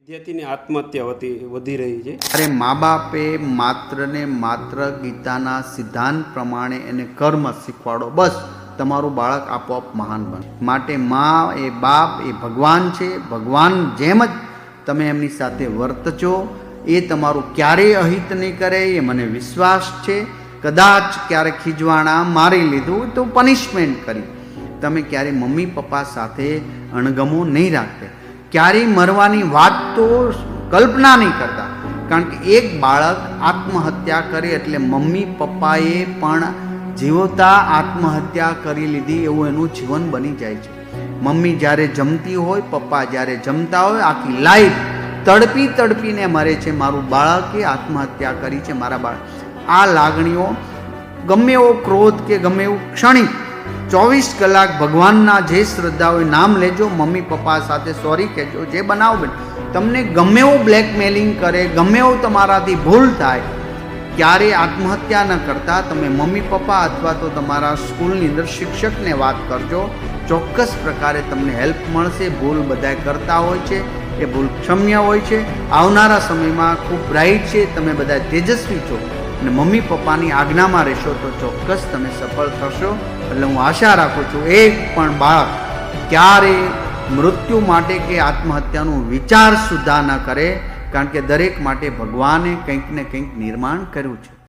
વિદ્યાર્થીની આત્મહત્યા વધી રહી છે। અરે મા બાપે માત્ર ને માત્ર ગીતાના સિદ્ધાંત પ્રમાણે એને કર્મ શીખવાડો, બસ તમારું બાળક આપોઆપ મહાન બને। માટે મા એ બાપ એ ભગવાન છે, ભગવાન જેમ જ તમે એમની સાથે વર્તજો, એ તમારું ક્યારેય અહિત નહીં કરે એ મને વિશ્વાસ છે। કદાચ ક્યારે ખીજવાણા મારી લીધું તો પનિશમેન્ટ કરી, તમે ક્યારે મમ્મી પપ્પા સાથે અણગમો નહીં રાખતા, ક્યારેય મરવાની વાત તો કલ્પના નહીં કરતા। કારણ કે એક બાળક આત્મહત્યા કરે એટલે મમ્મી પપ્પાએ પણ જીવતા આત્મહત્યા કરી લીધી એવું એનું જીવન બની જાય છે। મમ્મી જ્યારે જમતી હોય, પપ્પા જ્યારે જમતા હોય, આખી લાઈફ તડપી તડપીને મરે છે, મારું બાળકે આત્મહત્યા કરી છે, મારા બાળક। આ લાગણીઓ ગમે એવો ક્રોધ કે ગમે એવું ક્ષણિક 24 કલાક ભગવાનના જે શ્રદ્ધા હોય નામ લેજો, મમ્મી પપ્પા સાથે સોરી કહેજો, જે બનાવ બને। તમને ગમે એવું બ્લેકમેલિંગ કરે, ગમે એવું તમારાથી ભૂલ થાય, ક્યારે આત્મહત્યા ન કરતા તમે મમ્મી પપ્પા અથવા તો તમારા સ્કૂલની અંદર શિક્ષકને વાત કરજો, ચોક્કસ પ્રકારે તમને હેલ્પ મળશે। ભૂલ બધા કરતા હોય છે, એ ભૂલ ક્ષમ્ય હોય છે। આવનારા સમયમાં ખૂબ બ્રાઇટ છે, તમે બધા તેજસ્વી છો અને મમ્મી પપ્પાની આજ્ઞામાં રહેશો તો ચોક્કસ તમે સફળ થશો। એટલે હું આશા રાખું છું એક પણ બાળક ક્યારે મૃત્યુ માટે કે આત્મહત્યાનું વિચાર સુદ્ધા ન કરે, કારણ કે દરેક માટે ભગવાને કંઈક ને કંઈક નિર્માણ કર્યું છે।